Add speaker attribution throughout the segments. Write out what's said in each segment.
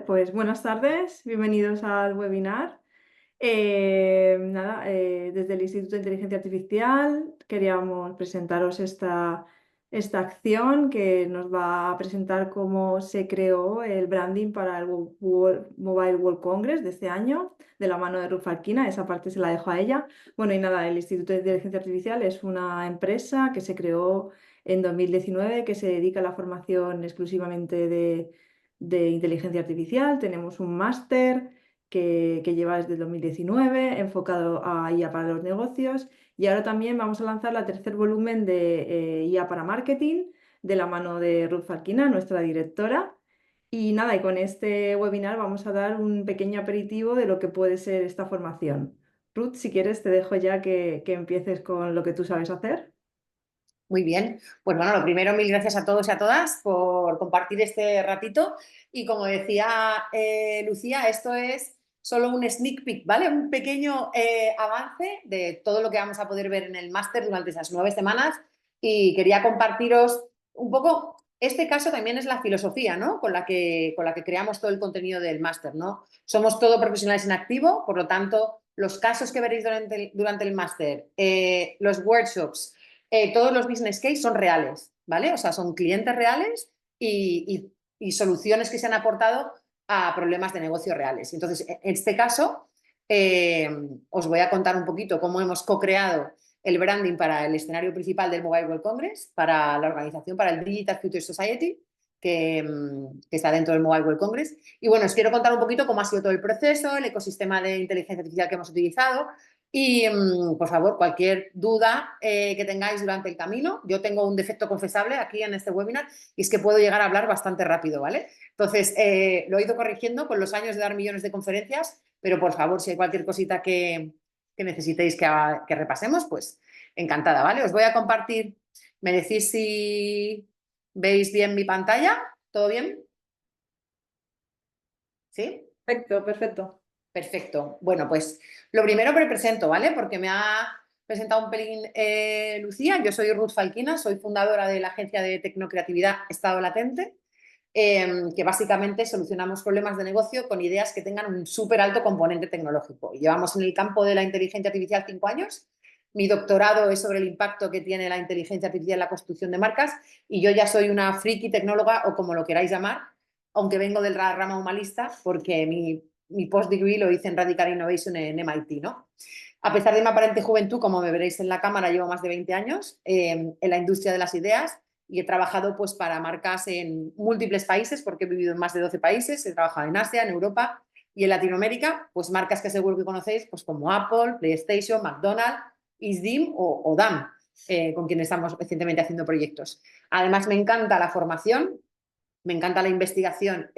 Speaker 1: Pues buenas tardes, bienvenidos al webinar. Desde el Instituto de Inteligencia Artificial queríamos presentaros esta acción que nos va a presentar cómo se creó el branding para el Mobile World Congress de este año, de la mano de Ruth Falquina. Esa parte se la dejo a ella. Bueno, y nada, el Instituto de Inteligencia Artificial es una empresa que se creó en 2019 que se dedica a la formación exclusivamente de inteligencia artificial. Tenemos un máster que lleva desde 2019 enfocado a IA para los negocios, y ahora también vamos a lanzar el tercer volumen de IA para marketing de la mano de Ruth Falquina, nuestra directora. Y nada, y con este webinar vamos a dar un pequeño aperitivo de lo que puede ser esta formación. Ruth, si quieres, te dejo ya que empieces con lo que tú sabes hacer.
Speaker 2: Muy bien, pues bueno, lo primero, mil gracias a todos y a todas por compartir este ratito. Y como decía Lucía, esto es solo un sneak peek, ¿vale? Un pequeño avance de todo lo que vamos a poder ver en el máster durante esas 9 semanas. Y quería compartiros un poco, este caso también es la filosofía, ¿no? Con la que creamos todo el contenido del máster, ¿no? Somos todos profesionales en activo, por lo tanto, los casos que veréis durante el máster, los workshops, todos los business case son reales, ¿vale? O sea, son clientes reales y soluciones que se han aportado a problemas de negocio reales. Entonces, en este caso, os voy a contar un poquito cómo hemos co-creado el branding para el escenario principal del Mobile World Congress, para la organización, para el Digital Future Society, que está dentro del Mobile World Congress. Y bueno, os quiero contar un poquito cómo ha sido todo el proceso, el ecosistema de inteligencia artificial que hemos utilizado. Y, por favor, cualquier duda que tengáis durante el camino, yo tengo un defecto confesable aquí en este webinar y es que puedo llegar a hablar bastante rápido, ¿vale? Entonces, lo he ido corrigiendo con los años de dar millones de conferencias, pero por favor, si hay cualquier cosita que necesitéis que repasemos, pues encantada, ¿vale? Os voy a compartir, me decís si veis bien mi pantalla, ¿todo bien? ¿Sí?
Speaker 1: Perfecto, perfecto.
Speaker 2: Perfecto. Bueno, pues lo primero me presento, ¿vale? Porque me ha presentado un pelín Lucía. Yo soy Ruth Falquina, soy fundadora de la agencia de tecnocreatividad Estado Latente, que básicamente solucionamos problemas de negocio con ideas que tengan un súper alto componente tecnológico. Llevamos en el campo de la inteligencia artificial 5 años. Mi doctorado es sobre el impacto que tiene la inteligencia artificial en la construcción de marcas y yo ya soy una friki tecnóloga o como lo queráis llamar, aunque vengo del rama humanista porque mi post-degree lo hice en Radical Innovation en MIT, ¿no? A pesar de mi aparente juventud, como me veréis en la cámara, llevo más de 20 años en la industria de las ideas y he trabajado pues, para marcas en múltiples países, porque he vivido en más de 12 países, he trabajado en Asia, en Europa y en Latinoamérica, pues marcas que seguro que conocéis, pues como Apple, PlayStation, McDonald's, ISDIM o DAM, con quien estamos recientemente haciendo proyectos. Además, me encanta la formación, me encanta la investigación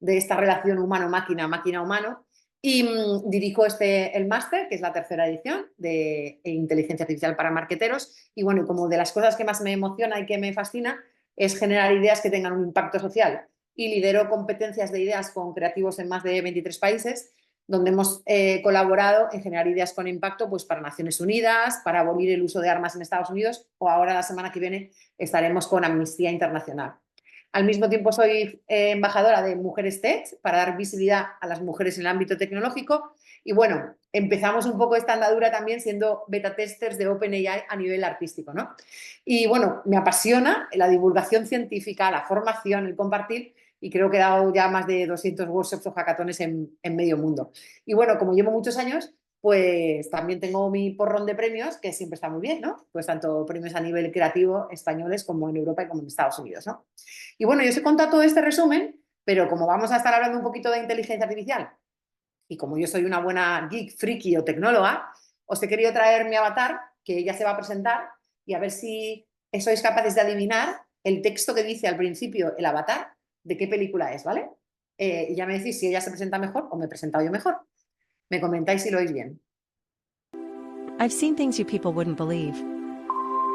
Speaker 2: de esta relación humano-máquina, máquina-humano, y dirijo el máster, que es la tercera edición de inteligencia artificial para marketeros. Y bueno, como de las cosas que más me emociona y que me fascina es generar ideas que tengan un impacto social. Y lidero competencias de ideas con creativos en más de 23 países, donde hemos colaborado en generar ideas con impacto pues, para Naciones Unidas, para abolir el uso de armas en Estados Unidos, o ahora la semana que viene estaremos con Amnistía Internacional. Al mismo tiempo soy embajadora de Mujeres Tech para dar visibilidad a las mujeres en el ámbito tecnológico y bueno, empezamos un poco esta andadura también siendo beta testers de OpenAI a nivel artístico, ¿no? Y bueno, me apasiona la divulgación científica, la formación, el compartir y creo que he dado ya más de 200 workshops o hackatones en medio mundo. Y bueno, como llevo muchos años, pues también tengo mi porrón de premios, que siempre está muy bien, ¿no? Pues tanto premios a nivel creativo españoles como en Europa y como en Estados Unidos, ¿no? Y bueno, yo os he contado todo este resumen, pero como vamos a estar hablando un poquito de inteligencia artificial y como yo soy una buena geek, friki o tecnóloga, os he querido traer mi avatar, que ella se va a presentar, y a ver si sois capaces de adivinar el texto que dice al principio el avatar de qué película es, ¿vale? Y ya me decís si ella se presenta mejor o me he presentado yo mejor. Me comentáis si lo oís bien.
Speaker 3: I've seen things you people wouldn't believe.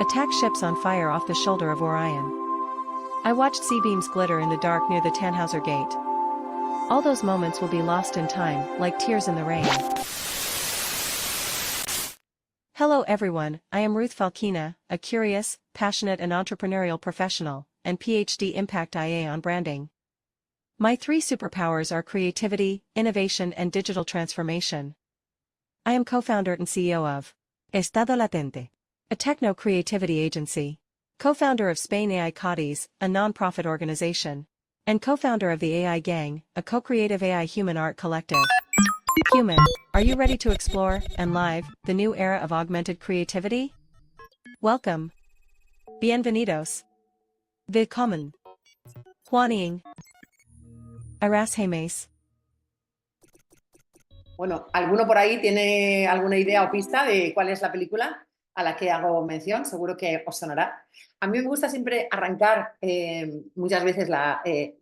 Speaker 3: Attack ships on fire off the shoulder of Orion. I watched C-beams glitter in the dark near the Tannhauser Gate. All those moments will be lost in time, like tears in the rain. Hello everyone, I am Ruth Falkina, a curious, passionate and entrepreneurial professional, and PhD Impact IA on branding. My three superpowers are creativity, innovation, and digital transformation. I am co-founder and CEO of Estado Latente, a techno-creativity agency, co-founder of Spain AI Codis, a non-profit organization, and co-founder of the AI Gang, a co-creative AI human art collective. Human, are you ready to explore and live the new era of augmented creativity? Welcome. Bienvenidos. Willkommen. Juaning. Arras James.
Speaker 2: Bueno, ¿alguno por ahí tiene alguna idea o pista de cuál es la película a la que hago mención? Seguro que os sonará. A mí me gusta siempre arrancar muchas veces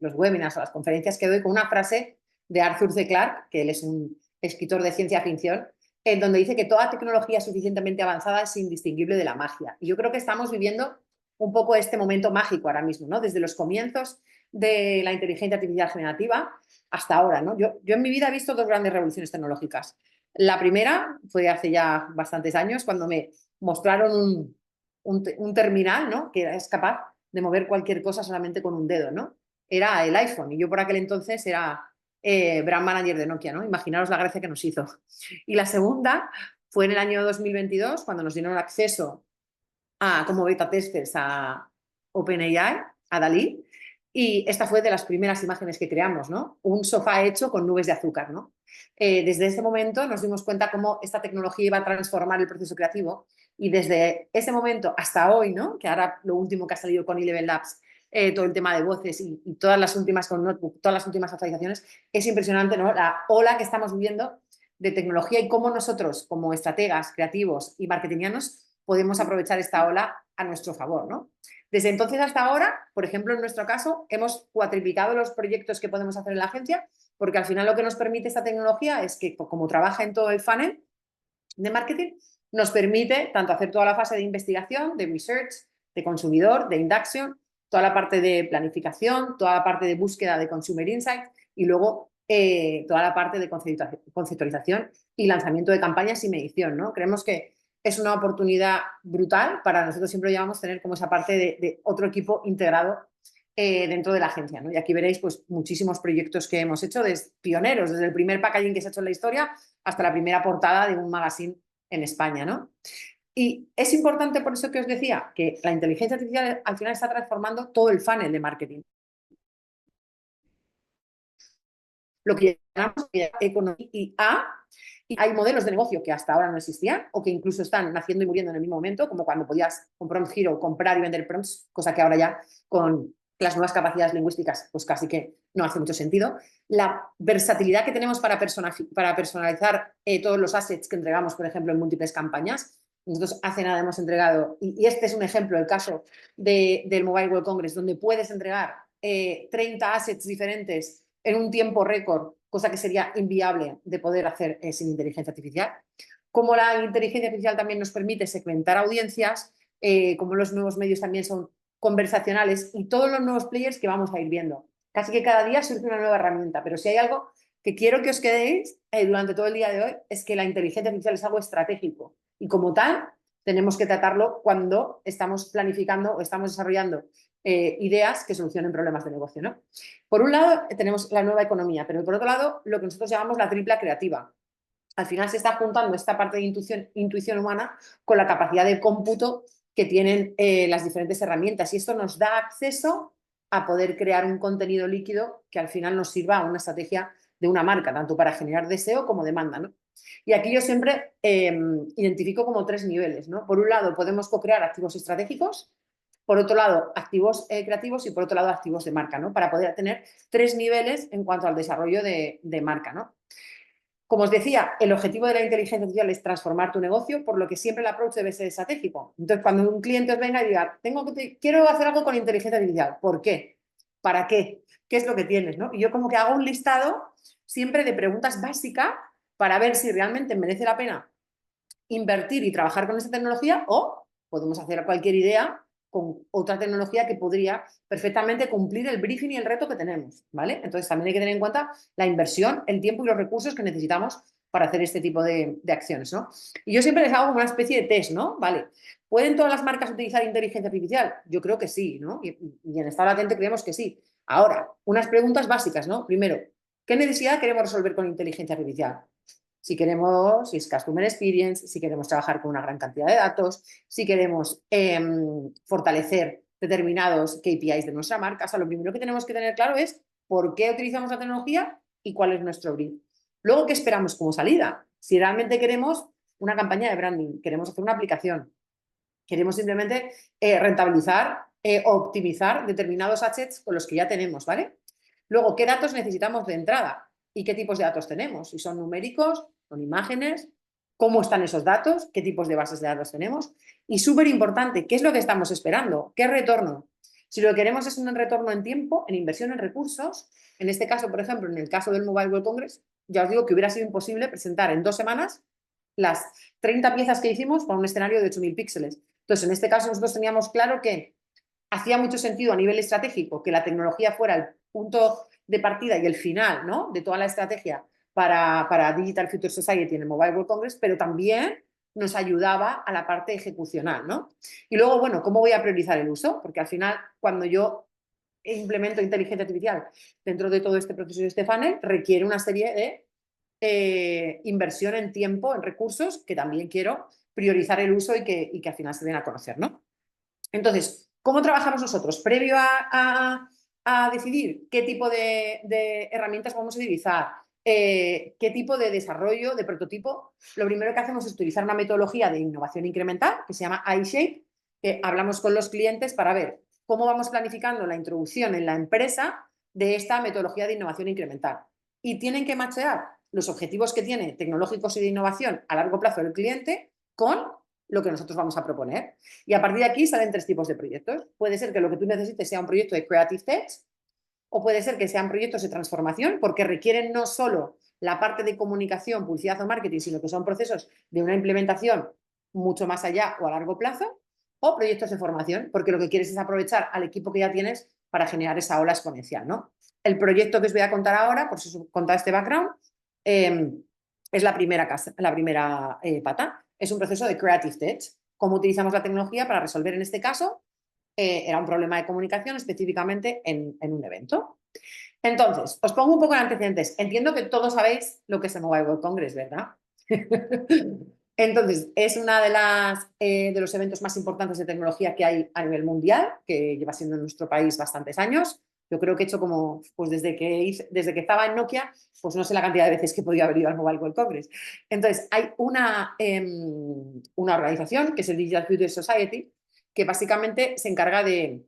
Speaker 2: los webinars o las conferencias que doy con una frase de Arthur C. Clarke, que él es un escritor de ciencia ficción, en donde dice que toda tecnología suficientemente avanzada es indistinguible de la magia. Y yo creo que estamos viviendo un poco este momento mágico ahora mismo, ¿no? Desde los comienzos de la inteligencia artificial generativa hasta ahora, ¿no? Yo en mi vida he visto dos grandes revoluciones tecnológicas. La primera fue hace ya bastantes años, cuando me mostraron un terminal, ¿no? Que es capaz de mover cualquier cosa solamente con un dedo, ¿no? Era el iPhone, y yo por aquel entonces era brand manager de Nokia, ¿no? Imaginaros la gracia que nos hizo. Y la segunda fue en el año 2022, cuando nos dieron acceso como beta testers a OpenAI, a DALL-E, y esta fue de las primeras imágenes que creamos, ¿no? Un sofá hecho con nubes de azúcar, ¿no? Desde ese momento nos dimos cuenta cómo esta tecnología iba a transformar el proceso creativo, y desde ese momento hasta hoy, ¿no? Que ahora lo último que ha salido con Eleven Labs, todo el tema de voces y todas las últimas con Notebook, todas las últimas actualizaciones, es impresionante, ¿no? La ola que estamos viviendo de tecnología y cómo nosotros, como estrategas, creativos y marketingianos, podemos aprovechar esta ola a nuestro favor, ¿no? Desde entonces hasta ahora, por ejemplo, en nuestro caso, hemos cuatriplicado los proyectos que podemos hacer en la agencia, porque al final lo que nos permite esta tecnología es que, como trabaja en todo el funnel de marketing, nos permite tanto hacer toda la fase de investigación, de research, de consumidor, de induction, toda la parte de planificación, toda la parte de búsqueda de consumer insight y luego toda la parte de conceptualización y lanzamiento de campañas y medición, ¿no? Creemos que es una oportunidad brutal para nosotros, siempre llevamos tener como esa parte de otro equipo integrado dentro de la agencia, ¿no? Y aquí veréis pues muchísimos proyectos que hemos hecho, pioneros, desde el primer packaging que se ha hecho en la historia hasta la primera portada de un magazine en España, ¿no? Y es importante, por eso que os decía, que la inteligencia artificial al final está transformando todo el funnel de marketing. Lo que llamamos economía IA, y hay modelos de negocio que hasta ahora no existían o que incluso están naciendo y muriendo en el mismo momento, como cuando podías con Prompt Hero comprar y vender prompts, cosa que ahora ya con las nuevas capacidades lingüísticas pues casi que no hace mucho sentido. La versatilidad que tenemos para personalizar todos los assets que entregamos, por ejemplo, en múltiples campañas. Nosotros hace nada hemos entregado, y este es un ejemplo, el caso del Mobile World Congress, donde puedes entregar 30 assets diferentes en un tiempo récord, cosa que sería inviable de poder hacer sin inteligencia artificial. Como la inteligencia artificial también nos permite segmentar audiencias, como los nuevos medios también son conversacionales y todos los nuevos players que vamos a ir viendo. Casi que cada día surge una nueva herramienta, pero si hay algo que quiero que os quedéis durante todo el día de hoy es que la inteligencia artificial es algo estratégico y como tal tenemos que tratarlo cuando estamos planificando o estamos desarrollando ideas que solucionen problemas de negocio, ¿no? Por un lado tenemos la nueva economía, pero por otro lado lo que nosotros llamamos la tripla creativa. Al final se está juntando esta parte de intuición humana con la capacidad de cómputo que tienen las diferentes herramientas, y esto nos da acceso a poder crear un contenido líquido que al final nos sirva a una estrategia de una marca, tanto para generar deseo como demanda, ¿no? Y aquí yo siempre identifico como tres niveles, ¿no? Por un lado podemos co-crear activos estratégicos, por otro lado activos creativos y por otro lado activos de marca, ¿no? Para poder tener tres niveles en cuanto al desarrollo de marca, ¿no? Como os decía, el objetivo de la inteligencia artificial es transformar tu negocio, por lo que siempre el approach debe ser estratégico. Entonces, cuando un cliente os venga y diga, quiero hacer algo con inteligencia artificial, ¿por qué? ¿Para qué? ¿Qué es lo que tienes, ¿no? Y yo como que hago un listado siempre de preguntas básicas para ver si realmente merece la pena invertir y trabajar con esta tecnología, o podemos hacer cualquier idea con otra tecnología que podría perfectamente cumplir el briefing y el reto que tenemos, ¿vale? Entonces también hay que tener en cuenta la inversión, el tiempo y los recursos que necesitamos para hacer este tipo de acciones, ¿no? Y yo siempre les hago como una especie de test, ¿no? Vale, ¿pueden todas las marcas utilizar inteligencia artificial? Yo creo que sí, ¿no? Y en Estado Latente creemos que sí. Ahora, unas preguntas básicas, ¿no? Primero, ¿qué necesidad queremos resolver con inteligencia artificial? Si queremos, si es Customer Experience, si queremos trabajar con una gran cantidad de datos, si queremos fortalecer determinados KPIs de nuestra marca. O sea, lo primero que tenemos que tener claro es por qué utilizamos la tecnología y cuál es nuestro brief. Luego, ¿qué esperamos como salida? Si realmente queremos una campaña de branding, queremos hacer una aplicación, queremos simplemente rentabilizar o optimizar determinados assets con los que ya tenemos, ¿vale? Luego, ¿qué datos necesitamos de entrada? ¿Y qué tipos de datos tenemos? Si son numéricos, son imágenes, cómo están esos datos, qué tipos de bases de datos tenemos. Y súper importante, ¿qué es lo que estamos esperando? ¿Qué retorno? Si lo que queremos es un retorno en tiempo, en inversión en recursos, en este caso, por ejemplo, en el caso del Mobile World Congress, ya os digo que hubiera sido imposible presentar en 2 semanas las 30 piezas que hicimos con un escenario de 8.000 píxeles. Entonces, en este caso nosotros teníamos claro que hacía mucho sentido a nivel estratégico que la tecnología fuera el punto de partida y el final, ¿no?, de toda la estrategia para Digital Future Society en el Mobile World Congress, pero también nos ayudaba a la parte ejecucional, ¿no? Y luego, bueno, ¿cómo voy a priorizar el uso? Porque al final, cuando yo implemento inteligencia artificial dentro de todo este proceso de este funnel, requiere una serie de inversión en tiempo, en recursos, que también quiero priorizar el uso y que al final se den a conocer, ¿no? Entonces, ¿cómo trabajamos nosotros? Previo a decidir qué tipo de herramientas vamos a utilizar, qué tipo de desarrollo, de prototipo, lo primero que hacemos es utilizar una metodología de innovación incremental que se llama iShape, que hablamos con los clientes para ver cómo vamos planificando la introducción en la empresa de esta metodología de innovación incremental. Y tienen que machear los objetivos que tiene tecnológicos y de innovación a largo plazo del cliente con lo que nosotros vamos a proponer. Y a partir de aquí salen 3 tipos de proyectos. Puede ser que lo que tú necesites sea un proyecto de Creative Tech, o puede ser que sean proyectos de transformación, porque requieren no solo la parte de comunicación, publicidad o marketing, sino que son procesos de una implementación mucho más allá o a largo plazo, o proyectos de formación, porque lo que quieres es aprovechar al equipo que ya tienes para generar esa ola exponencial, ¿no? El proyecto que os voy a contar ahora, por si os he contado este background, es la primera pata. Es un proceso de Creative Tech. ¿Cómo utilizamos la tecnología para resolver en este caso? Era un problema de comunicación específicamente en un evento. Entonces, os pongo un poco en antecedentes. Entiendo que todos sabéis lo que es el Mobile World Congress, ¿verdad? Entonces, es uno de los eventos más importantes de tecnología que hay a nivel mundial, que lleva siendo en nuestro país bastantes años. Yo creo que he hecho como, pues desde que estaba en Nokia, pues no sé la cantidad de veces que podía haber ido al Mobile World Congress. Entonces, hay una organización que es el Digital Future Society, que básicamente se encarga de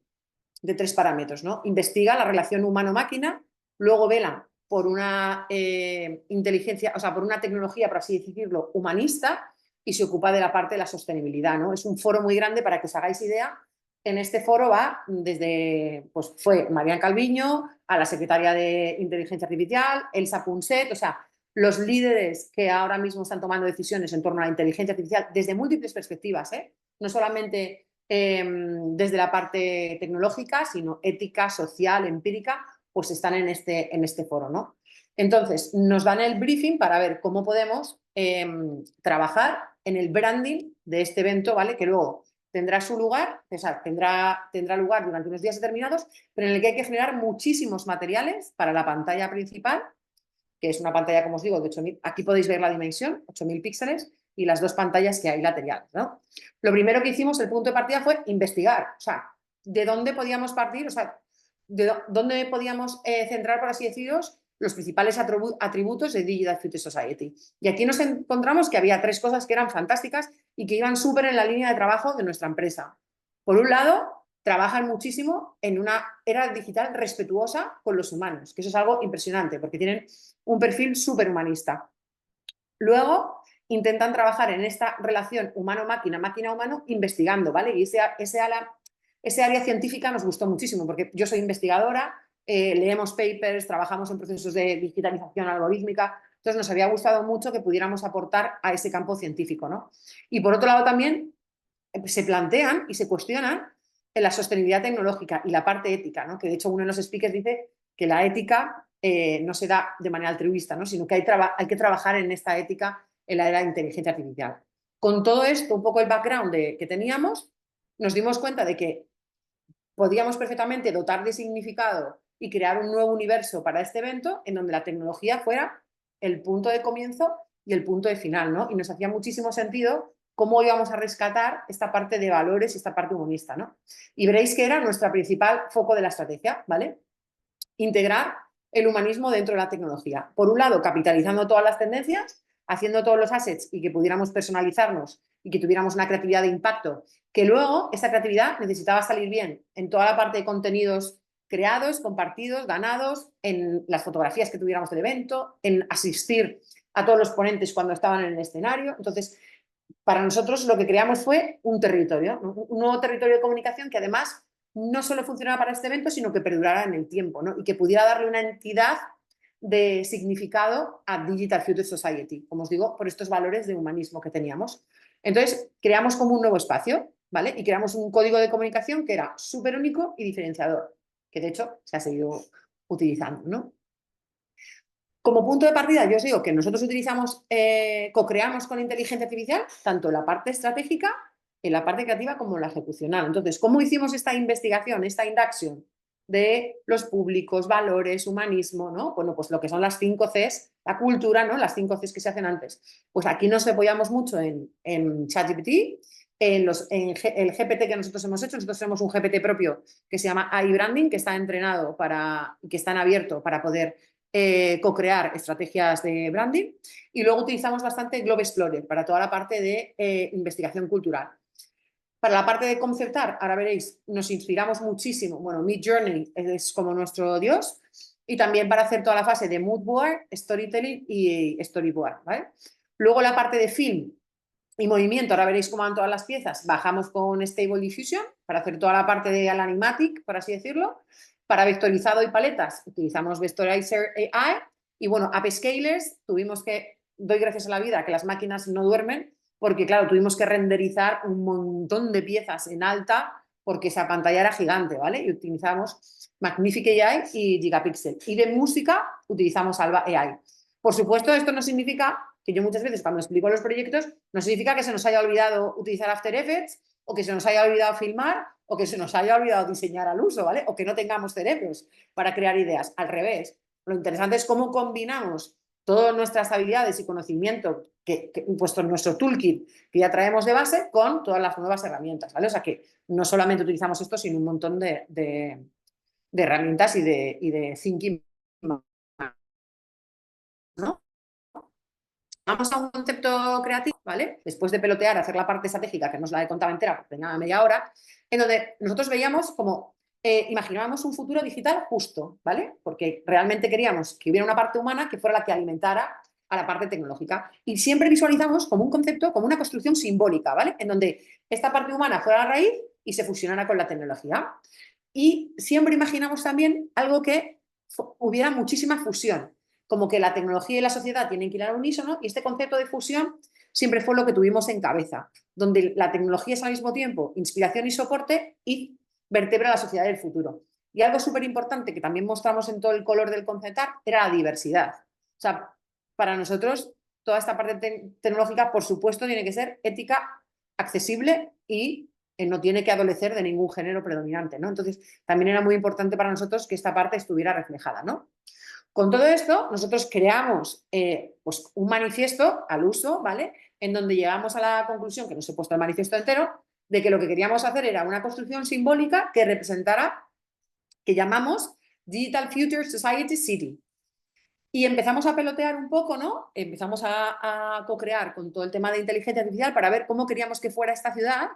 Speaker 2: 3 parámetros, ¿no? Investiga la relación humano-máquina, luego vela por una inteligencia, o sea, por una tecnología, por así decirlo, humanista, y se ocupa de la parte de la sostenibilidad, ¿no? Es un foro muy grande para que os hagáis idea. En este foro va desde, pues fue Marian Calviño, a la secretaria de Inteligencia Artificial, Elsa Punset, o sea, los líderes que ahora mismo están tomando decisiones en torno a la inteligencia artificial desde múltiples perspectivas, ¿eh? No solamente desde la parte tecnológica, sino ética, social, empírica, pues están en este foro, ¿no? Entonces, nos dan el briefing para ver cómo podemos trabajar en el branding de este evento, ¿vale? Que luego tendrá su lugar, o sea, tendrá lugar durante unos días determinados, pero en el que hay que generar muchísimos materiales para la pantalla principal, que es una pantalla, como os digo, de 8.000, aquí podéis ver la dimensión, 8.000 píxeles, y las 2 pantallas que hay laterales, ¿no? Lo primero que hicimos, el punto de partida fue investigar, o sea, de dónde podíamos partir, o sea, de dónde podíamos centrar, por así decirlo, los principales atributos de Digital Future Society. Y aquí nos encontramos que había 3 cosas que eran fantásticas y que iban súper en la línea de trabajo de nuestra empresa. Por un lado, trabajan muchísimo en una era digital respetuosa con los humanos, que eso es algo impresionante, porque tienen un perfil súper humanista. Luego, intentan trabajar en esta relación humano-máquina, máquina-humano, investigando, ¿vale? Y ese área científica nos gustó muchísimo, porque yo soy investigadora, leemos papers, trabajamos en procesos de digitalización algorítmica, entonces nos había gustado mucho que pudiéramos aportar a ese campo científico, ¿no? Y por otro lado también se plantean y se cuestionan en la sostenibilidad tecnológica y la parte ética, ¿no? Que de hecho uno de los speakers dice que la ética no se da de manera altruista, ¿no? Sino que hay que trabajar en esta ética en la era de inteligencia artificial. Con todo esto, un poco el background que teníamos, nos dimos cuenta de que podíamos perfectamente dotar de significado y crear un nuevo universo para este evento en donde la tecnología fuera el punto de comienzo y el punto de final, ¿no? Y nos hacía muchísimo sentido cómo íbamos a rescatar esta parte de valores y esta parte humanista, ¿no? Y veréis que era nuestro principal foco de la estrategia, ¿vale? Integrar el humanismo dentro de la tecnología. Por un lado, capitalizando todas las tendencias, haciendo todos los assets y que pudiéramos personalizarnos y que tuviéramos una creatividad de impacto, que luego esa creatividad necesitaba salir bien en toda la parte de contenidos creados, compartidos, ganados, en las fotografías que tuviéramos del evento, en asistir a todos los ponentes cuando estaban en el escenario. Entonces, para nosotros lo que creamos fue un territorio, ¿no? Un nuevo territorio de comunicación que además no solo funcionara para este evento, sino que perdurara en el tiempo, ¿no? Y que pudiera darle una entidad de significado a Digital Future Society, como os digo, por estos valores de humanismo que teníamos. Entonces, creamos como un nuevo espacio, ¿vale? Y creamos un código de comunicación que era súper único y diferenciador, que de hecho se ha seguido utilizando, ¿no? Como punto de partida, yo os digo que nosotros utilizamos, co-creamos con inteligencia artificial tanto la parte estratégica, en la parte creativa como la ejecucional. Entonces, ¿cómo hicimos esta investigación, esta induction de los públicos, valores, humanismo, ¿no? Bueno, pues lo que son las 5 Cs, la cultura, ¿no? Las 5 Cs que se hacen antes. Pues aquí nos apoyamos mucho en ChatGPT, el GPT que nosotros hemos hecho. Nosotros tenemos un GPT propio que se llama AI Branding, que está entrenado y que está en abierto para poder co-crear estrategias de branding, y luego utilizamos bastante Globe Explorer para toda la parte de investigación cultural. Para la parte de concertar, ahora veréis, nos inspiramos muchísimo, bueno, Midjourney es como nuestro dios, y también para hacer toda la fase de mood board, storytelling y storyboard, ¿vale? Luego la parte de film y movimiento, ahora veréis cómo van todas las piezas, bajamos con Stable Diffusion para hacer toda la parte de Animatic, por así decirlo. Para vectorizado y paletas utilizamos Vectorizer AI, y bueno, upscalers tuvimos que, doy gracias a la vida que las máquinas no duermen, porque claro, tuvimos que renderizar un montón de piezas en alta porque esa pantalla era gigante, ¿vale? Y utilizamos Magnific AI y Gigapixel. Y de música utilizamos Alba AI. Por supuesto, esto no significa que yo muchas veces cuando explico los proyectos, no significa que se nos haya olvidado utilizar After Effects, o que se nos haya olvidado filmar, o que se nos haya olvidado diseñar al uso, ¿vale? O que no tengamos cerebros para crear ideas. Al revés. Lo interesante es cómo combinamos todas nuestras habilidades y conocimiento puesto en nuestro toolkit que ya traemos de base con todas las nuevas herramientas, ¿vale? O sea que no solamente utilizamos esto, sino un montón de herramientas y de thinking, ¿no? Vamos a un concepto creativo, ¿vale? Después de pelotear, hacer la parte estratégica, que no os la he contado entera, porque tenía media hora, en donde nosotros veíamos como, imaginábamos un futuro digital justo, ¿vale? Porque realmente queríamos que hubiera una parte humana que fuera la que alimentara a la parte tecnológica. Y siempre visualizamos como un concepto, como una construcción simbólica, ¿vale? En donde esta parte humana fuera la raíz y se fusionara con la tecnología. Y siempre imaginamos también algo que hubiera muchísima fusión, como que la tecnología y la sociedad tienen que ir al unísono, y este concepto de fusión siempre fue lo que tuvimos en cabeza, donde la tecnología es al mismo tiempo inspiración y soporte y vertebra la sociedad del futuro. Y algo súper importante que también mostramos en todo el color del concept art era la diversidad. O sea, para nosotros toda esta parte tecnológica, por supuesto, tiene que ser ética, accesible y no tiene que adolecer de ningún género predominante, ¿no? Entonces, también era muy importante para nosotros que esta parte estuviera reflejada, ¿no? Con todo esto, nosotros creamos pues un manifiesto al uso, ¿vale? En donde llegamos a la conclusión, que no os he puesto el manifiesto entero, de que lo que queríamos hacer era una construcción simbólica que representara, que llamamos Digital Future Society City. Y empezamos a pelotear un poco, ¿no? Empezamos a co-crear con todo el tema de inteligencia artificial para ver cómo queríamos que fuera esta ciudad,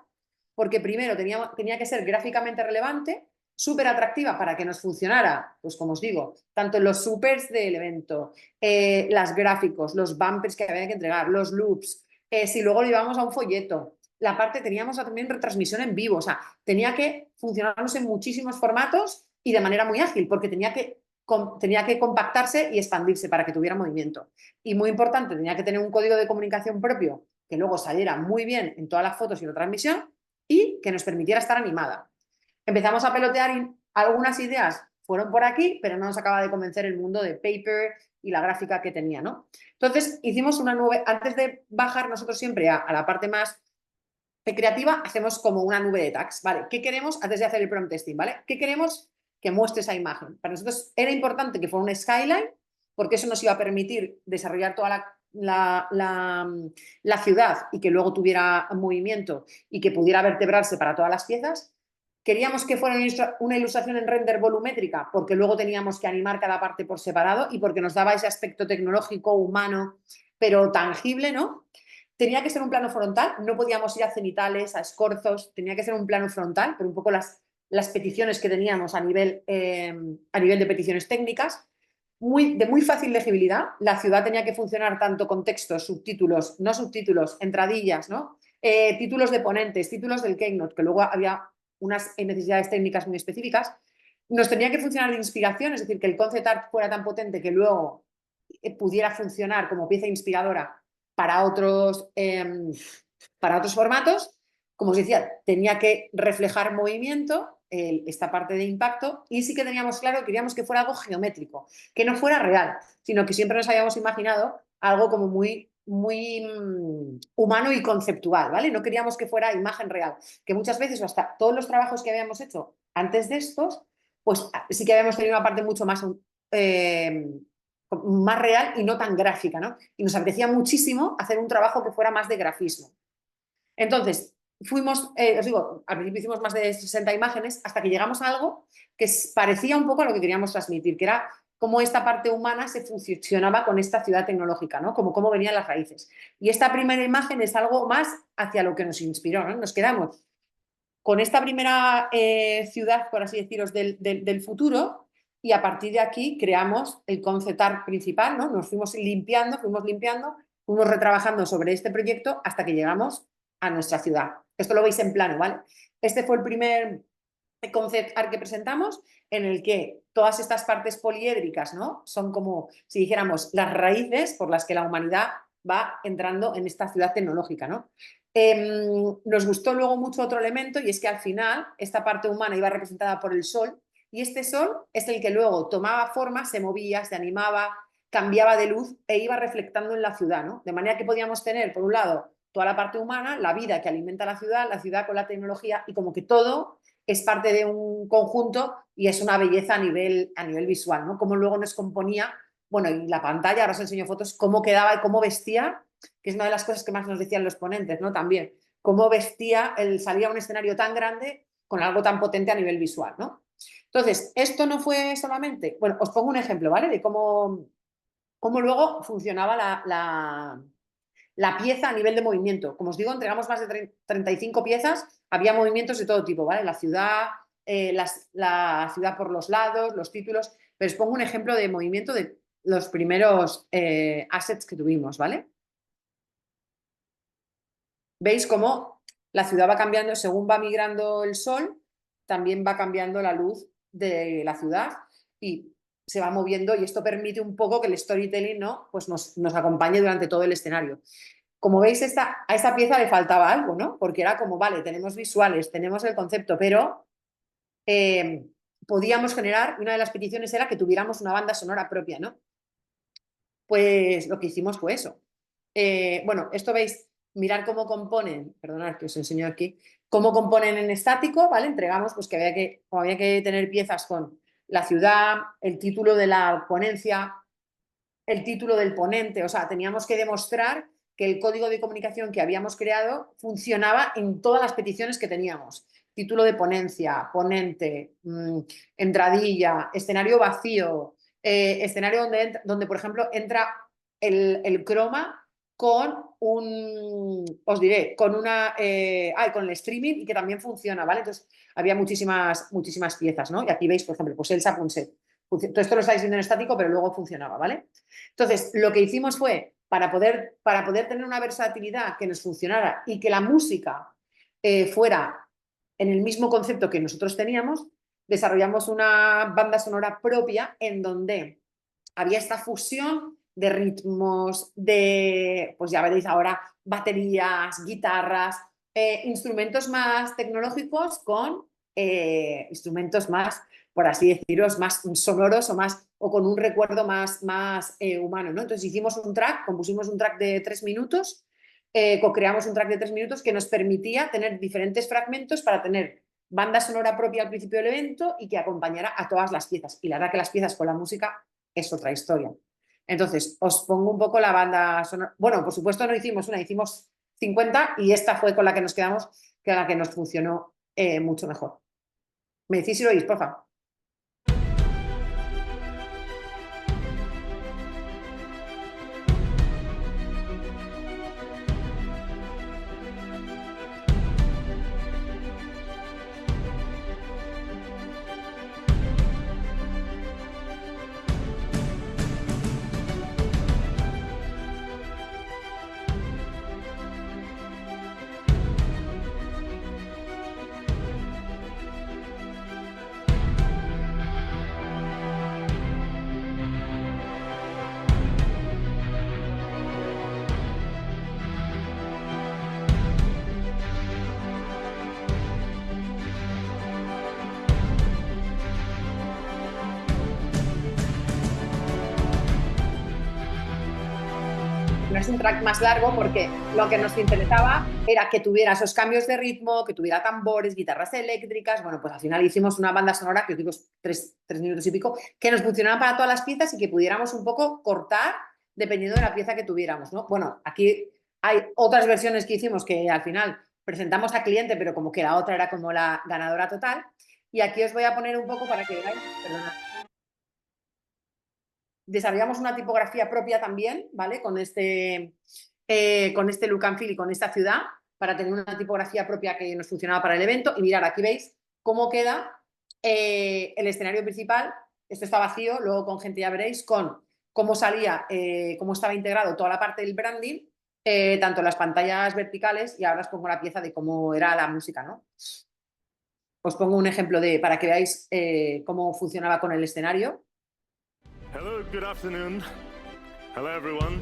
Speaker 2: porque primero tenía que ser gráficamente relevante, súper atractiva para que nos funcionara, pues como os digo, tanto los supers del evento, las gráficos, los bumpers que había que entregar, los loops, si luego lo llevamos a un folleto, la parte, teníamos también retransmisión en vivo, o sea, tenía que funcionarnos en muchísimos formatos y de manera muy ágil, porque tenía que compactarse y expandirse para que tuviera movimiento. Y muy importante, tenía que tener un código de comunicación propio que luego saliera muy bien en todas las fotos y la transmisión y que nos permitiera estar animada. Empezamos a pelotear y algunas ideas fueron por aquí, pero no nos acaba de convencer el mundo de paper y la gráfica que tenía, ¿no? Entonces hicimos una nube, antes de bajar nosotros siempre a la parte más creativa, hacemos como una nube de tags, ¿vale? ¿Qué queremos antes de hacer el prompt testing, ¿vale? ¿Qué queremos que muestre esa imagen. Para nosotros era importante que fuera un skyline, porque eso nos iba a permitir desarrollar toda la ciudad y que luego tuviera movimiento y que pudiera vertebrarse para todas las piezas. Queríamos que fuera una ilustración en render volumétrica, porque luego teníamos que animar cada parte por separado y porque nos daba ese aspecto tecnológico, humano, pero tangible, ¿no? Tenía que ser un plano frontal, no podíamos ir a cenitales, a escorzos, tenía que ser un plano frontal, por un poco las peticiones que teníamos a nivel de peticiones técnicas. De muy fácil legibilidad. La ciudad tenía que funcionar tanto con textos, subtítulos, no subtítulos, entradillas, ¿no? Títulos de ponentes, títulos del Keynote, que luego había unas necesidades técnicas muy específicas. Nos tenía que funcionar de inspiración, es decir, que el concept art fuera tan potente que luego pudiera funcionar como pieza inspiradora para otros formatos. Como os decía, tenía que reflejar movimiento, esta parte de impacto, y sí que teníamos claro que queríamos que fuera algo geométrico, que no fuera real, sino que siempre nos habíamos imaginado algo como muy humano y conceptual, ¿vale? No queríamos que fuera imagen real, que muchas veces, o hasta todos los trabajos que habíamos hecho antes de estos, pues sí que habíamos tenido una parte mucho más real y no tan gráfica, ¿no? Y nos apetecía muchísimo hacer un trabajo que fuera más de grafismo. Entonces, os digo, al principio hicimos más de 60 imágenes hasta que llegamos a algo que parecía un poco a lo que queríamos transmitir, que era cómo esta parte humana se fusionaba con esta ciudad tecnológica, ¿no? Como cómo venían las raíces. Y esta primera imagen es algo más hacia lo que nos inspiró, ¿no? Nos quedamos con esta primera ciudad, por así deciros, del futuro, y a partir de aquí creamos el concept art principal, ¿no? Nos fuimos limpiando, fuimos retrabajando sobre este proyecto hasta que llegamos a nuestra ciudad. Esto lo veis en plano, ¿vale? Este fue el primer concept art que presentamos, en el que todas estas partes poliédricas, ¿no? Son como, si dijéramos, las raíces por las que la humanidad va entrando en esta ciudad tecnológica, ¿no? Nos gustó luego mucho otro elemento, y es que al final esta parte humana iba representada por el sol, y este sol es el que luego tomaba forma, se movía, se animaba, cambiaba de luz e iba reflectando en la ciudad, ¿no? De manera que podíamos tener, por un lado, toda la parte humana, la vida que alimenta la ciudad con la tecnología, y como que todo es parte de un conjunto y es una belleza a nivel visual, ¿no? Como luego nos componía, bueno, y la pantalla, ahora os enseño fotos, cómo quedaba y cómo vestía, que es una de las cosas que más nos decían los ponentes, ¿no? También, cómo vestía, salía a un escenario tan grande con algo tan potente a nivel visual, ¿no? Entonces, esto no fue solamente, bueno, os pongo un ejemplo, ¿vale? De cómo luego funcionaba la pieza a nivel de movimiento. Como os digo, entregamos más de 35 piezas, había movimientos de todo tipo, ¿vale? La ciudad por los lados, los títulos, pero os pongo un ejemplo de movimiento de los primeros assets que tuvimos, ¿vale? ¿Veis cómo la ciudad va cambiando según va migrando el sol? También va cambiando la luz de la ciudad y se va moviendo, y esto permite un poco que el storytelling, ¿no? Pues nos acompañe durante todo el escenario. Como veis, a esta pieza le faltaba algo, ¿no? Porque era como, vale, tenemos visuales, tenemos el concepto, pero podíamos generar, y una de las peticiones era que tuviéramos una banda sonora propia, ¿no? Pues lo que hicimos fue eso. Bueno, esto veis, mirar cómo componen, perdonad que os enseño aquí, cómo componen en estático, ¿vale? Entregamos pues que había que tener piezas con la ciudad, el título de la ponencia, el título del ponente, o sea, teníamos que demostrar que el código de comunicación que habíamos creado funcionaba en todas las peticiones que teníamos. Título de ponencia, ponente, entradilla, escenario vacío, escenario donde, por ejemplo, entra el croma con os diré, con el streaming, y que también funciona, ¿vale? Entonces, había muchísimas piezas, ¿no? Y aquí veis, por ejemplo, pues Elsa Punset. Todo esto lo estáis viendo en estático, pero luego funcionaba, ¿vale? Entonces, lo que hicimos fue, para poder tener una versatilidad que nos funcionara y que la música fuera en el mismo concepto que nosotros teníamos, desarrollamos una banda sonora propia en donde había esta fusión de ritmos, pues ya veréis ahora, baterías, guitarras, instrumentos más tecnológicos con instrumentos más, por así deciros, más sonoros o con un recuerdo más humano, ¿no? Entonces compusimos un track de 3 minutos, co-creamos un track de 3 minutos que nos permitía tener diferentes fragmentos para tener banda sonora propia al principio del evento y que acompañara a todas las piezas. Y la verdad que las piezas con la música es otra historia. Entonces, os pongo un poco la banda sonora. Bueno, por supuesto no hicimos una, hicimos 50 y esta fue con la que nos quedamos, que era la que nos funcionó mucho mejor. ¿Me decís si lo oís, por favor? No es un track más largo porque lo que nos interesaba era que tuviera esos cambios de ritmo, que tuviera tambores, guitarras eléctricas. Bueno, pues al final hicimos una banda sonora, que os digo 3 minutos y pico, que nos funcionaba para todas las piezas y que pudiéramos un poco cortar dependiendo de la pieza que tuviéramos, ¿no? Bueno, aquí hay otras versiones que hicimos que al final presentamos al cliente, pero como que la otra era como la ganadora total. Y aquí os voy a poner un poco para que veáis, perdona. Desarrollamos una tipografía propia también, ¿vale? Con este look and feel y con esta ciudad, para tener una tipografía propia que nos funcionaba para el evento. Y mirad, aquí veis cómo queda el escenario principal. Esto está vacío, luego con gente ya veréis con cómo salía, cómo estaba integrado toda la parte del branding, tanto las pantallas verticales, y ahora os pongo la pieza de cómo era la música, ¿no? Os pongo un ejemplo para que veáis cómo funcionaba con el escenario.
Speaker 4: Hello, good afternoon. Hello, everyone.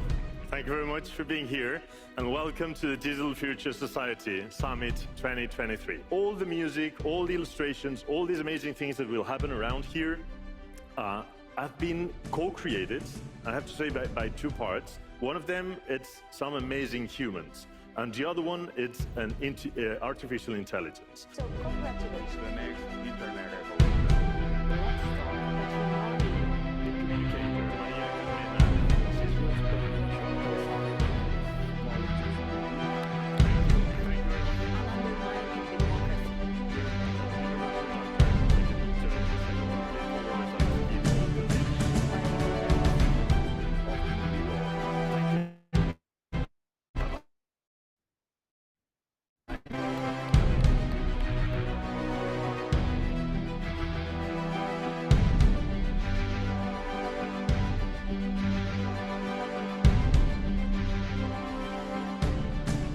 Speaker 4: Thank you very much for being here, and welcome to the Digital Future Society Summit 2023. All the music, all the illustrations, all these amazing things that will happen around here have been co-created, I have to say, by 2 parts. One of them, it's some amazing humans, and the other one, it's an artificial intelligence.
Speaker 5: So congratulations.
Speaker 4: The next internet revolution.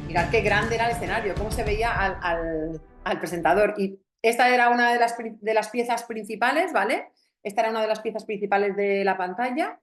Speaker 2: Mirad qué grande era el escenario, cómo se veía al presentador. Y esta era una de las piezas principales, ¿vale? Esta era una de las piezas principales de la pantalla.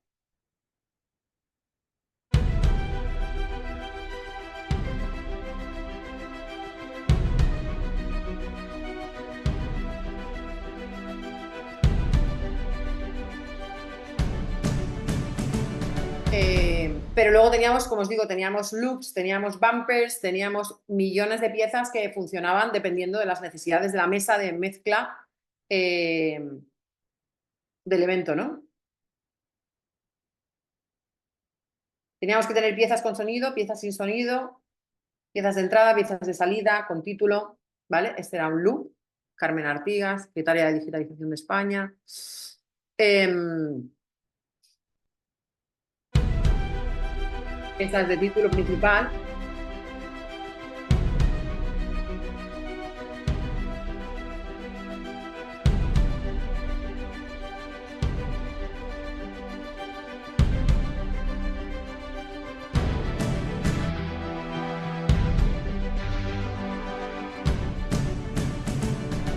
Speaker 2: Pero luego teníamos, como os digo, teníamos loops, teníamos bumpers, teníamos millones de piezas que funcionaban dependiendo de las necesidades de la mesa de mezcla del evento, ¿no? Teníamos que tener piezas con sonido, piezas sin sonido, piezas de entrada, piezas de salida, con título, ¿vale? Este era un loop. Carmen Artigas, secretaria de Digitalización de España. Esta es de título principal.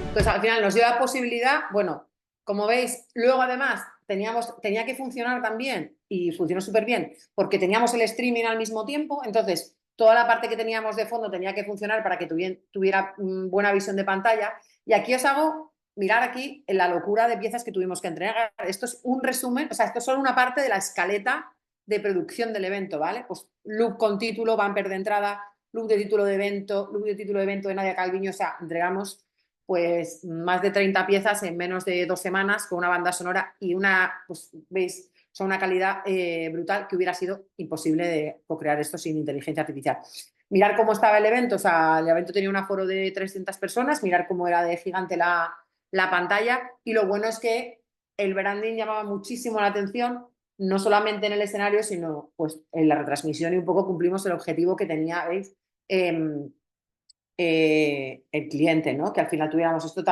Speaker 2: Entonces, al final nos dio la posibilidad, bueno, como veis, luego además tenía que funcionar también, y funcionó súper bien, porque teníamos el streaming al mismo tiempo. Entonces toda la parte que teníamos de fondo tenía que funcionar para que tuviera buena visión de pantalla. Y aquí os hago mirar aquí en la locura de piezas que tuvimos que entregar. Esto es un resumen, o sea, esto es solo una parte de la escaleta de producción del evento, ¿vale? Pues loop con título, bumper de entrada, loop de título de evento de Nadia Calviño. O sea, entregamos pues más de 30 piezas en menos de 2 semanas con una banda sonora y una, pues veis, son una calidad brutal que hubiera sido imposible de co-crear esto sin inteligencia artificial. Mirar cómo estaba el evento, o sea, el evento tenía un aforo de 300 personas, mirar cómo era de gigante la pantalla, y lo bueno es que el branding llamaba muchísimo la atención, no solamente en el escenario, sino pues en la retransmisión, y un poco cumplimos el objetivo que tenía, ¿veis? El cliente, ¿no? Que al final tuviéramos esto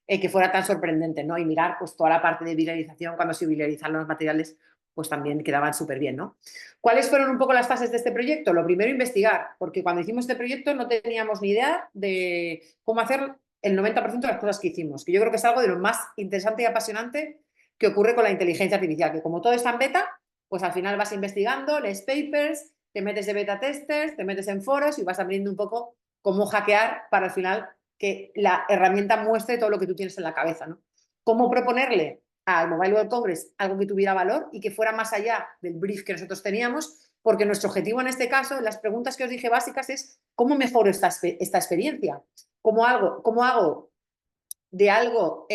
Speaker 2: que fuera tan sorprendente, ¿no? Y mirar pues toda la parte de viralización, cuando se viralizan los materiales, pues también quedaban súper bien, ¿no? ¿Cuáles fueron un poco las fases de este proyecto? Lo primero, investigar, porque cuando hicimos este proyecto no teníamos ni idea de cómo hacer el 90% de las cosas que hicimos, que yo creo que es algo de lo más interesante y apasionante que ocurre con la inteligencia artificial, que como todo está en beta, pues al final vas investigando, lees papers, te metes de beta testers, te metes en foros y vas aprendiendo un poco cómo hackear para al final que la herramienta muestre todo lo que tú tienes en la cabeza, ¿no? Cómo proponerle al Mobile World Congress algo que tuviera valor y que fuera más allá del brief que nosotros teníamos, porque nuestro objetivo en este caso, las preguntas que os dije básicas, es cómo mejoro esta experiencia, cómo hago de algo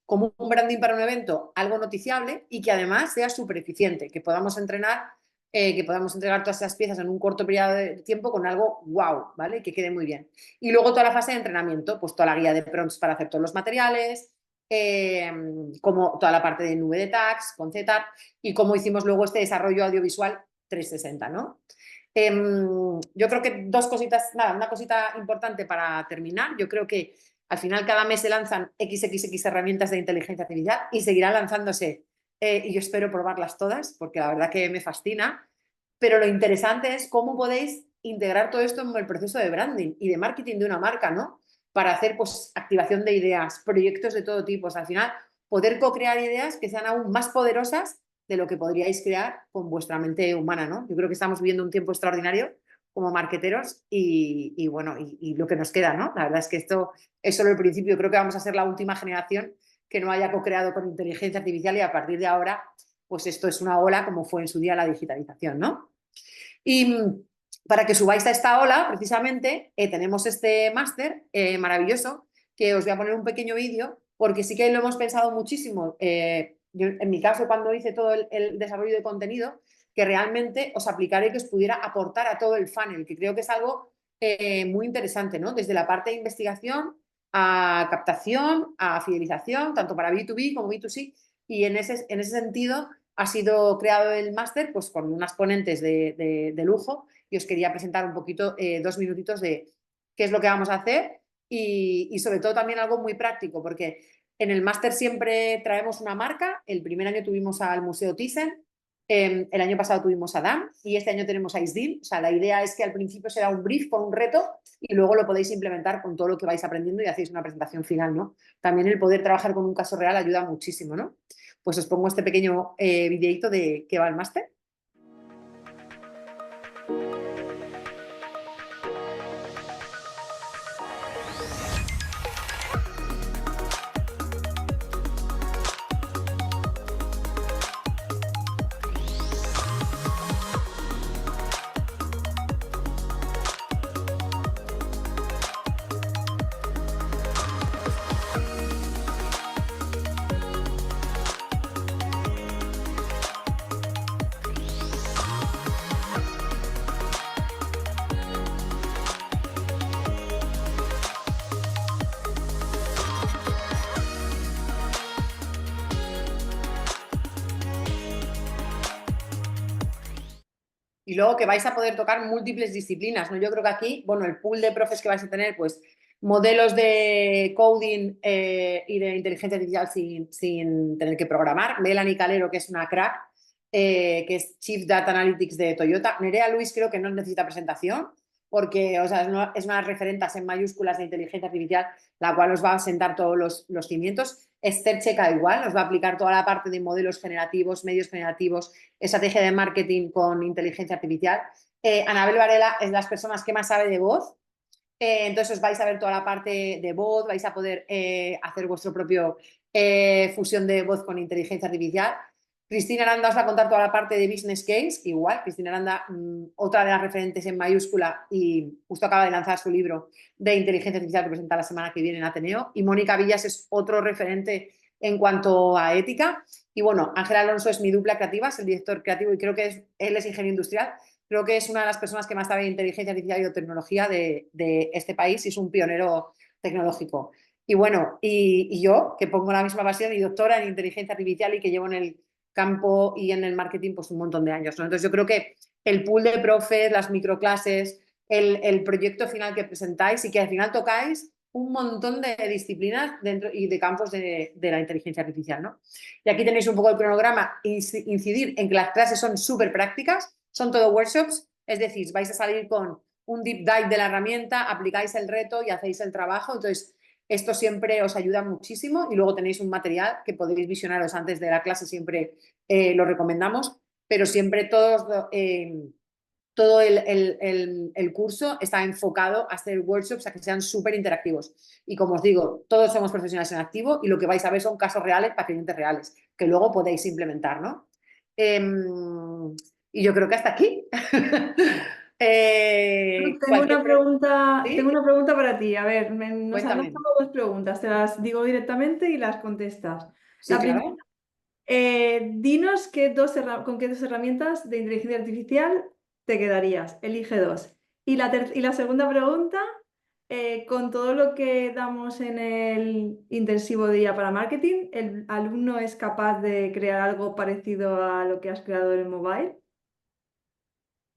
Speaker 2: como un branding para un evento, algo noticiable y que además sea súper eficiente, que podamos entrenar, que podamos entregar todas esas piezas en un corto periodo de tiempo con algo wow, ¿vale? Que quede muy bien. Y luego toda la fase de entrenamiento, pues toda la guía de prompts para hacer todos los materiales, como toda la parte de nube de tags, con ZTAG, y cómo hicimos luego este desarrollo audiovisual 360, ¿no? Yo creo que dos cositas, nada, una cosita importante para terminar. Yo creo que al final cada mes se lanzan XXX herramientas de inteligencia artificial y seguirán lanzándose, y yo espero probarlas todas porque la verdad que me fascina, pero lo interesante es cómo podéis integrar todo esto en el proceso de branding y de marketing de una marca, ¿no? Para hacer pues activación de ideas, proyectos de todo tipo, o sea, al final poder co-crear ideas que sean aún más poderosas de lo que podríais crear con vuestra mente humana, ¿no? Yo creo que estamos viviendo un tiempo extraordinario como marketeros y bueno, y lo que nos queda, ¿no? La verdad es que esto es solo el principio. Creo que vamos a ser la última generación que no haya co-creado con inteligencia artificial y a partir de ahora, pues esto es una ola como fue en su día la digitalización, ¿no? Y para que subáis a esta ola, precisamente, tenemos este máster maravilloso que os voy a poner un pequeño vídeo porque sí que lo hemos pensado muchísimo. Yo, en mi caso, cuando hice todo el desarrollo de contenido, que realmente os aplicaré que os pudiera aportar a todo el funnel, que creo que es algo muy interesante, ¿no? Desde la parte de investigación a captación, a fidelización, tanto para B2B como B2C, y en ese sentido ha sido creado el máster pues, con unas ponentes de lujo y os quería presentar un poquito, 2 minutitos de qué es lo que vamos a hacer y sobre todo también algo muy práctico, porque en el máster siempre traemos una marca. El primer año tuvimos al Museo Thyssen, el año pasado tuvimos a DAM y este año tenemos a ISDIN. O sea, la idea es que al principio se da un brief con un reto y luego lo podéis implementar con todo lo que vais aprendiendo y hacéis una presentación final, ¿no? También el poder trabajar con un caso real ayuda muchísimo, ¿no? Pues os pongo este pequeño videíto de qué va el máster. Y luego que vais a poder tocar múltiples disciplinas, ¿no? Yo creo que aquí, bueno, el pool de profes que vais a tener, pues modelos de coding y de inteligencia artificial sin tener que programar. Melanie Calero, que es una crack, que es Chief Data Analytics de Toyota. Nerea Luis creo que no necesita presentación, porque o sea, es una referentas en mayúsculas de inteligencia artificial, la cual os va a sentar todos los cimientos. Esther Checa igual, nos va a aplicar toda la parte de modelos generativos, medios generativos, estrategia de marketing con inteligencia artificial. Anabel Varela es de las personas que más sabe de voz. Entonces os vais a ver toda la parte de voz, vais a poder hacer vuestro propio fusión de voz con inteligencia artificial. Cristina Aranda os va a contar toda la parte de Business Case, igual, Cristina Aranda, otra de las referentes en mayúscula y justo acaba de lanzar su libro de inteligencia artificial que presenta la semana que viene en Ateneo, y Mónica Villas es otro referente en cuanto a ética, y bueno, Ángel Alonso es mi dupla creativa, es el director creativo y creo que él es ingeniero industrial, creo que es una de las personas que más sabe de inteligencia artificial y de tecnología de este país y es un pionero tecnológico. Y bueno, y yo, que pongo la misma pasión y doctora en inteligencia artificial y que llevo en el campo y en el marketing pues un montón de años, ¿no? Entonces yo creo que el pool de profes, las microclases, el proyecto final que presentáis y que al final tocáis un montón de disciplinas dentro y de campos de la inteligencia artificial, ¿no? Y aquí tenéis un poco el cronograma, incidir en que las clases son súper prácticas, son todo workshops, es decir, vais a salir con un deep dive de la herramienta, aplicáis el reto y hacéis el trabajo, entonces esto siempre os ayuda muchísimo y luego tenéis un material que podéis visionaros antes de la clase, siempre lo recomendamos, pero siempre todo el curso está enfocado a hacer workshops a que sean súper interactivos. Y como os digo, todos somos profesionales en activo y lo que vais a ver son casos reales para clientes reales, que luego podéis implementar, ¿no? Y yo creo que hasta aquí.
Speaker 1: Tengo una pregunta,
Speaker 2: ¿Sí?
Speaker 1: tengo una pregunta para ti. A ver, nos han
Speaker 2: Cuéntame.
Speaker 1: lanzado dos preguntas, te las digo directamente y las contestas.
Speaker 2: Sí,
Speaker 1: La primera,
Speaker 2: claro.
Speaker 1: dinos con qué dos herramientas de inteligencia artificial te quedarías. Elige dos. Y la segunda pregunta, con todo lo que damos en el intensivo de IA para marketing, ¿el alumno es capaz de crear algo parecido a lo que has creado en el mobile?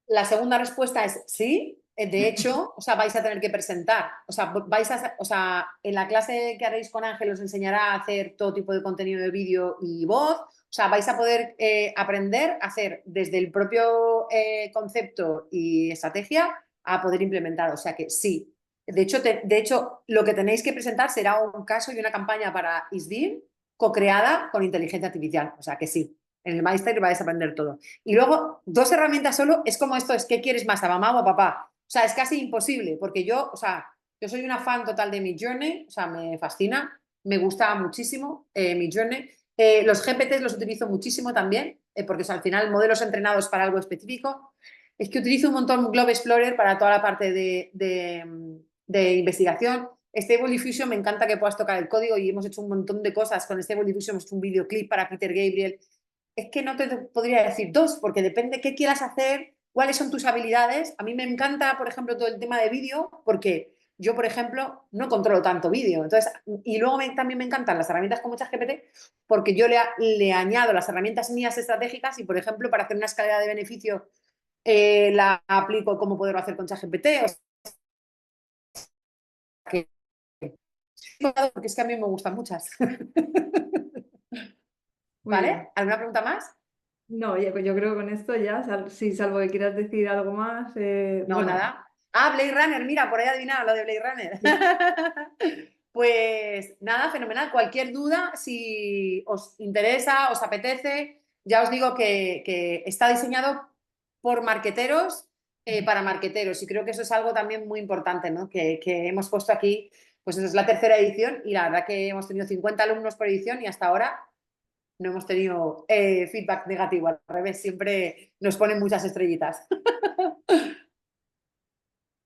Speaker 2: La segunda respuesta es sí. De hecho, o sea, vais a tener que presentar. O sea, en la clase que haréis con Ángel os enseñará a hacer todo tipo de contenido de vídeo y voz. O sea, vais a poder aprender a hacer desde el propio concepto y estrategia a poder implementar. O sea que sí. De hecho, lo que tenéis que presentar será un caso y una campaña para ISDIN co-creada con inteligencia artificial. O sea que sí. En el Meister vais a aprender todo. Y luego, dos herramientas solo, es como esto, es ¿qué quieres más, a mamá o a papá? O sea, es casi imposible, porque yo soy una fan total de Midjourney, o sea, me fascina, me gusta muchísimo Midjourney. Los GPTs los utilizo muchísimo también, porque al final modelos entrenados para algo específico. Es que utilizo un montón Globe Explorer para toda la parte de investigación. Stable Diffusion, me encanta que puedas tocar el código y hemos hecho un montón de cosas con Stable Diffusion, hemos hecho un videoclip para Peter Gabriel. Es que no te podría decir dos, porque depende qué quieras hacer, cuáles son tus habilidades. A mí me encanta, por ejemplo, todo el tema de vídeo, porque yo, por ejemplo, no controlo tanto vídeo. Entonces, y luego también me encantan las herramientas como ChatGPT, porque yo le añado las herramientas mías estratégicas y, por ejemplo, para hacer una escalera de beneficio, la aplico como poderlo hacer con ChatGPT. O sea, porque es que a mí me gustan muchas.
Speaker 1: Muy bien.
Speaker 2: ¿Vale? ¿Alguna pregunta más?
Speaker 1: No, yo creo que con esto ya, salvo que quieras decir algo más.
Speaker 2: No,
Speaker 1: Bueno,
Speaker 2: nada. Ah, Blade Runner, mira, por ahí adivinaba lo de Blade Runner. Pues nada, fenomenal. Cualquier duda, si os interesa, os apetece, ya os digo que está diseñado por marqueteros para marqueteros. Y creo que eso es algo también muy importante, ¿no? Que hemos puesto aquí, pues eso es la tercera edición y la verdad que hemos tenido 50 alumnos por edición y hasta ahora no hemos tenido feedback negativo. Al revés, siempre nos ponen muchas estrellitas.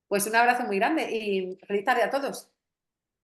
Speaker 2: Pues un abrazo muy grande y feliz tarde a todos.